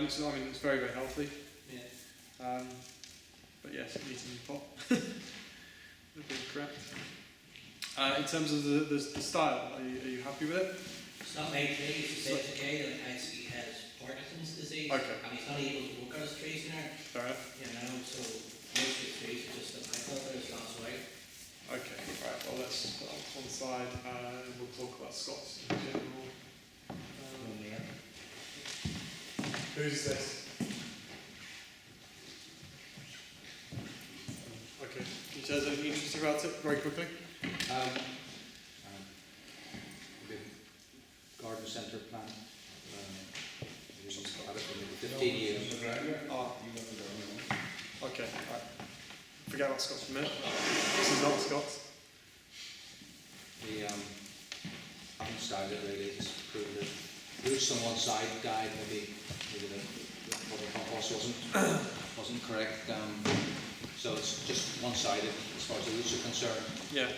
which is, I mean, it's very, very healthy. Yeah. But yes, it needs a new pot. Would be correct. In terms of the style, are you happy with it? It's not made today, it's a today that actually has Parkinson's disease. Okay. And he's not able to work on his trees now. Fair enough. You know, so most of his trees are just that I thought there was last way. Okay, right, well let's put that to one side and we'll talk about Scots in general. Who's this? Okay, can you tell us anything interesting about it very quickly? The garden centre plant. We've had it for maybe 15 years. Okay, right. Forget about Scots for a minute. This is not Scots. We haven't started really, just proved it. Roots on one side died, maybe the potting compost wasn't correct. So it's just one-sided as far as the roots are concerned. Yeah.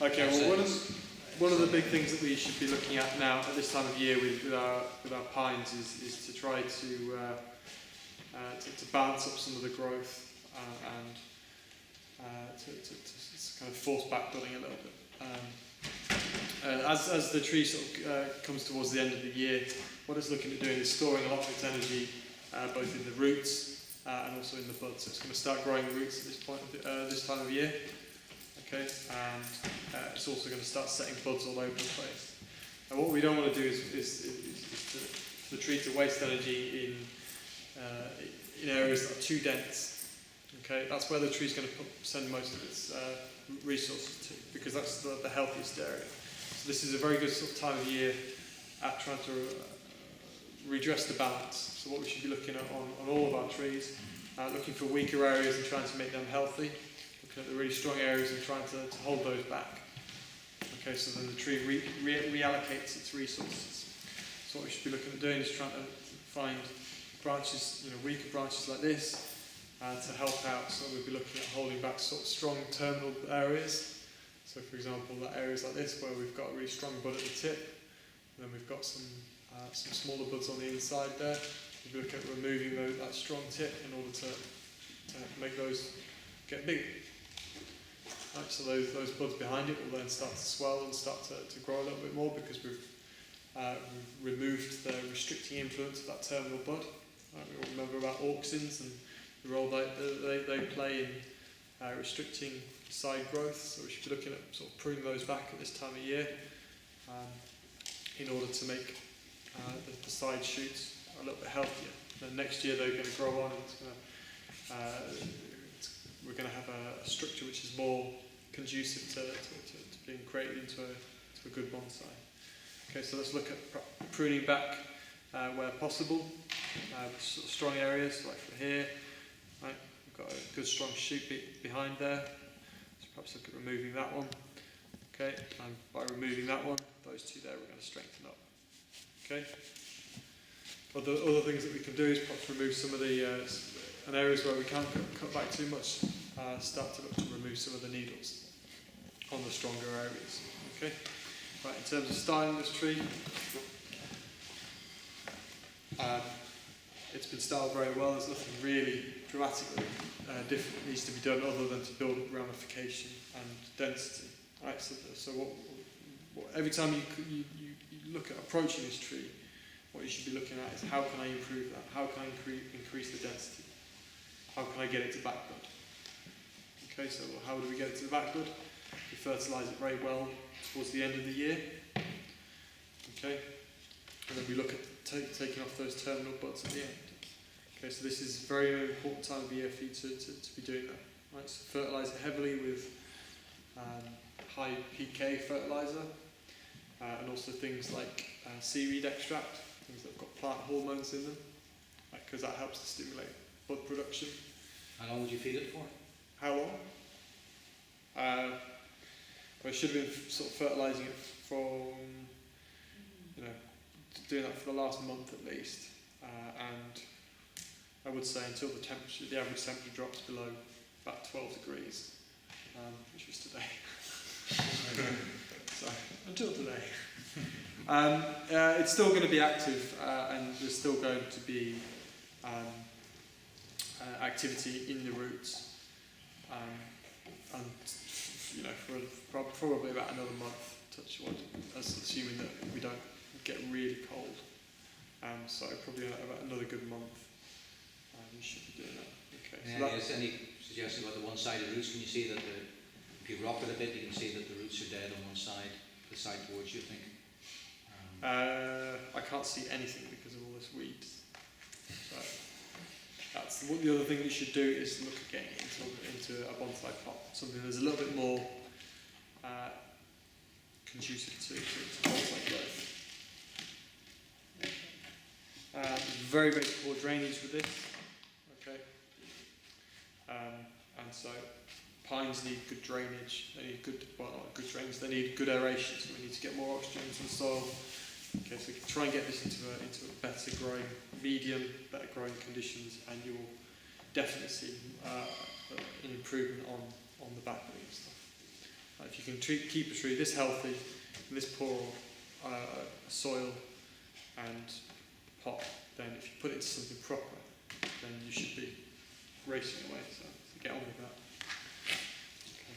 Okay, well one of the big things that we should be looking at now at this time of year with our pines is to try to balance up some of the growth and to kind of force back budding a little bit. As the tree sort of comes towards the end of the year, what it's looking at doing is storing a lot of its energy both in the roots and also in the buds. So it's going to start growing roots at this point, this time of year. Okay, and it's also going to start setting buds all over the place. And what we don't want to do is for the tree to waste energy in areas that are too dense. Okay, that's where the tree's going to send most of its resources to, because that's the healthiest area. So this is a very good sort of time of year at trying to redress the balance. So what we should be looking at on all of our trees, looking for weaker areas and trying to make them healthy, looking at the really strong areas and trying to hold those back. Okay, so then the tree reallocates its resources. So what we should be looking at doing is trying to find branches, weaker branches like this, to help out. So we'll be looking at holding back sort of strong terminal areas. So for example, that areas like this where we've got a really strong bud at the tip, and then we've got some smaller buds on the inside there. We'll be looking at removing that strong tip in order to make those get bigger. Right, so those buds behind it will then start to swell and start to grow a little bit more because we've removed the restricting influence of that terminal bud. Right, we all remember about auxins and the role they play in restricting side growth, so we should be looking at sort of pruning those back at this time of year in order to make the side shoots a little bit healthier. Then next year they're going to grow on and we're going to have a structure which is more conducive to being created into a good bonsai. Okay, so let's look at pruning back where possible, sort of strong areas like from here. Right, we've got a good strong shoot behind there, so perhaps look at removing that one. Okay, and by removing that one, those two there we're going to strengthen up. Okay. Other things that we can do is perhaps remove some of the in areas where we can't cut back too much, start to look to remove some of the needles on the stronger areas. Okay. Right, in terms of styling this tree, it's been styled very well. There's nothing really dramatically different that needs to be done other than to build up ramification and density. Right, so every time you look at approaching this tree, what you should be looking at is how can I improve that? How can I increase the density? How can I get it to backbud? Okay, so how do we get it to the backbud? We fertilise it very well towards the end of the year. Okay, and then we look at taking off those terminal buds at the end. Okay, so this is a very, very important time of the year for you to be doing that. Right, so fertilise it heavily with high PK fertiliser, and also things like seaweed extract, things that have got plant hormones in them, because that helps to stimulate bud production. How long would you feed it for? How long? I should have been sort of fertilising it from, doing that for the last month at least, and I would say until the average temperature drops below about 12 degrees, which was today. So, until today. It's still going to be active, and there's still going to be activity in the roots, and you know, for probably about another month, touch wood, assuming that we don't get really cold. So probably about another good month, you should be doing that. Okay. So Is any suggestion about the one-sided roots? Can you see that if you rock it a bit, you can see that the roots are dead on one side, the side towards you, I think. I can't see anything because of all this weed. So that's the other thing you should do is look again into a bonsai pot, something that's a little bit more conducive to bonsai growth. Very, very poor drainage with this. Okay. And so pines need good drainage. They need good, well, not good drainage. They need good aeration. So we need to get more oxygen into the soil. Okay, so we can try and get this into a better growing medium, better growing conditions, and you will definitely see an improvement on the backwood and stuff. If you can keep a tree this healthy in this poor soil and pot, then if you put it into something proper, then you should be racing away. So get on with that. Okay.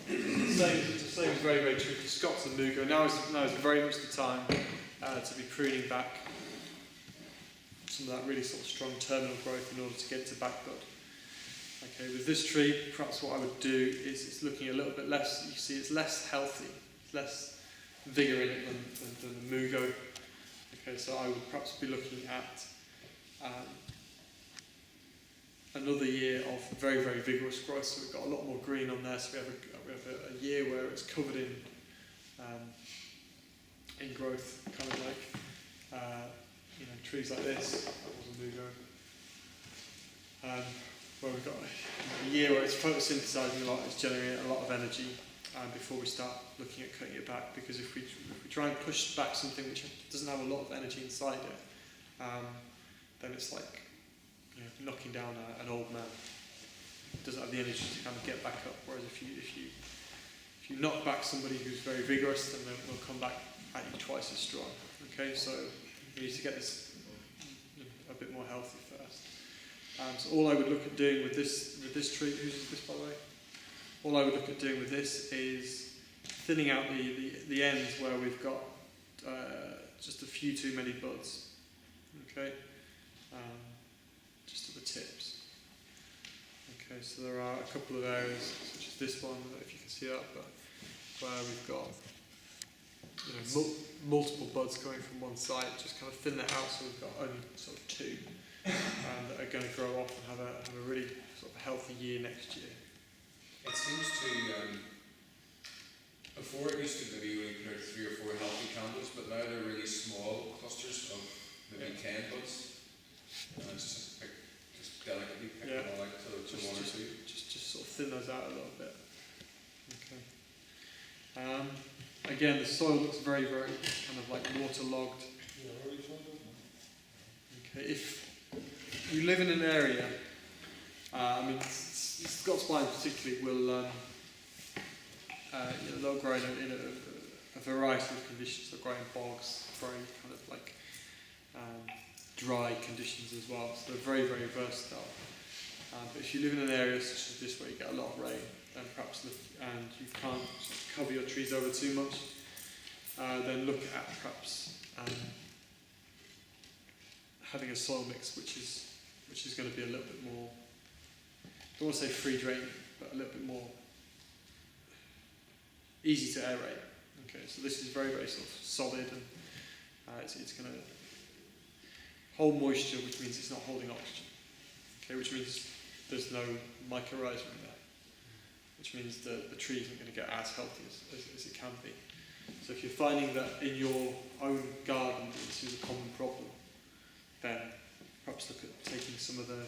The same is very, very true for Scots and Mugo. Now is very much the time to be pruning back some of that really sort of strong terminal growth in order to get to backbud. Okay, with this tree, perhaps what I would do is it's looking a little bit less, you see it's less healthy, less vigour in it than the Mugo. Okay, so I would perhaps be looking at another year of very, very vigorous growth. So we've got a lot more green on there. So we have a year where it's covered in growth, kind of like you know, trees like this. That was a Mugo. Where we've got a year where it's photosynthesizing a lot, it's generating a lot of energy before we start looking at cutting it back. Because if we try and push back something which doesn't have a lot of energy inside it, then it's like, you know, knocking down an old man. Doesn't have the energy to kind of get back up. Whereas if you knock back somebody who's very vigorous, then they'll come back at you twice as strong. Okay, so you need to get this a bit more healthy first. So all I would look at doing with this tree, whose is this by the way? All I would look at doing with this is thinning out the ends where we've got just a few too many buds. Okay, just at the tips. Okay, so there are a couple of areas, such as this one, I don't know if you can see that, but where we've got, you know, multiple buds coming from one side. Just kind of thin that out so we've got only sort of two that are going to grow off and have a really sort of healthy year next year. It seems to, before it used to maybe you would put 3 or 4 healthy candles, but now they're really small clusters of maybe 10 buds. It's just delicately pick them all out to 1 or 2. Just sort of thin those out a little bit. Okay. Again, the soil looks very, very kind of like waterlogged. Okay, if you live in an area, I mean, Scots pines particularly will, you know, they'll grow in a variety of conditions. They'll grow in bogs, very kind of like dry conditions as well. So they're very, very versatile. But if you live in an area such as this where you get a lot of rain, then perhaps and you can't cover your trees over too much, then look at perhaps having a soil mix which is going to be a little bit more, I don't want to say free draining, but a little bit more easy to aerate. Okay, so this is very, very sort of solid, and it's going to hold moisture, which means it's not holding oxygen. Okay, which means there's no mycorrhiza in there, which means the tree isn't going to get as healthy as it can be. So if you're finding that in your own garden this is a common problem, then perhaps look at taking some of the,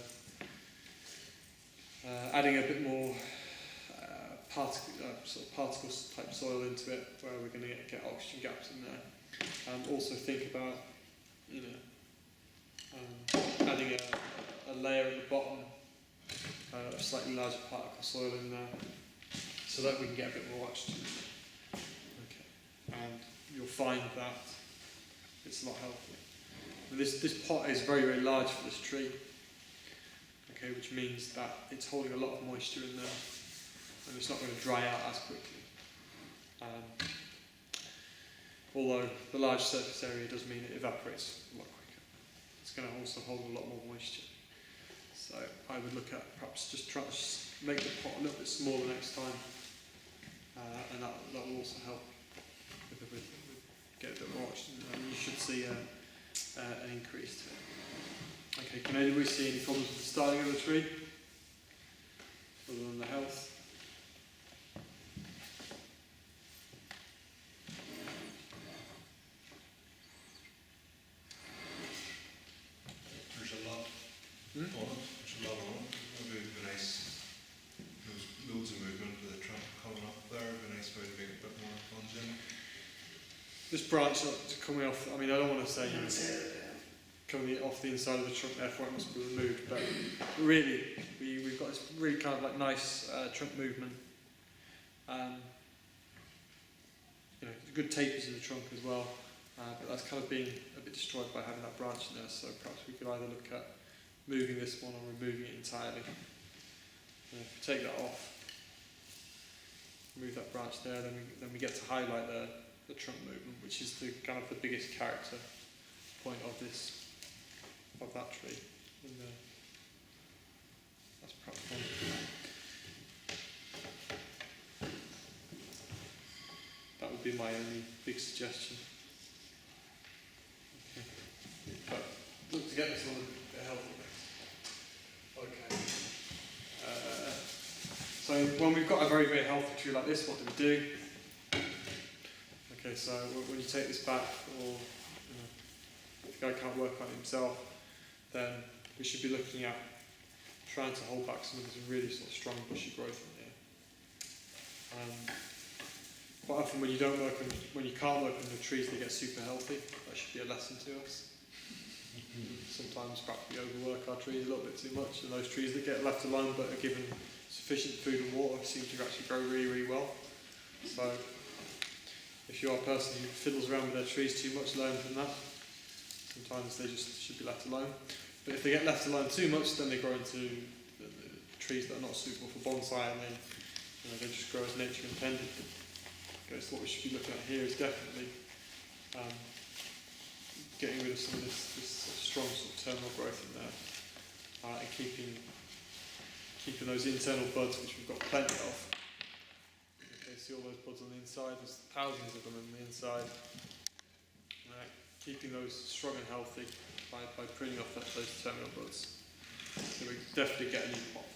adding a bit more sort of particles type soil into it, where we're going to get oxygen gaps in there. And also think about, you know, adding a layer at the bottom a slightly larger particle soil in there, so that we can get a bit more oxygen. Okay, and you'll find that it's a lot healthier. And this pot is very, very large for this tree, okay, which means that it's holding a lot of moisture in there, and it's not going to dry out as quickly. Although the large surface area does mean it evaporates a lot quicker. It's going to also hold a lot more moisture. So I would look at perhaps just try to make the pot a little bit smaller next time, and that will also help with get a bit more oxygen, and you should see an increase to it. Okay, can anybody see any problems with the starting of the tree, other than the health? There's a lot on it. There's a lot on it. It would be nice. There's loads of movement with the trunk coming up there. It would be nice way to make a bit more plunging. This branch coming off, I mean, I don't want to say coming off the inside of the trunk, therefore it must be removed, but really, we've got this really kind of like nice trunk movement. You know, good tapers in the trunk as well, but that's kind of being a bit destroyed by having that branch in there, so perhaps we could either look at moving this one or removing it entirely. And if we take that off, remove that branch there, then we get to highlight the trunk movement, which is the kind of the biggest character point of that tree. And that's perhaps one. That would be my only big suggestion. Okay. But look to get this one a bit healthy next. Okay. So when we've got a very, very healthy tree like this, what do we do? Okay, so when you take this back, or if the guy can't work on it himself, then we should be looking at trying to hold back some of this really sort of strong bushy growth in here. Quite often when you can't work on the trees, they get super healthy. That should be a lesson to us. Sometimes perhaps we overwork our trees a little bit too much, and those trees that get left alone but are given sufficient food and water seem to actually grow really, really well. So if you are a person who fiddles around with their trees too much, learn from that. Sometimes they just should be left alone. But if they get left alone too much, then they grow into the trees that are not suitable for bonsai, and then they just grow as nature intended. Okay, so what we should be looking at here is definitely getting rid of some of this sort of strong sort of terminal growth in there, and keeping those internal buds, which we've got plenty of. Okay, see all those buds on the inside, there's thousands of them on the inside. Keeping those strong and healthy by pruning off those terminal buds. So we definitely get a new pot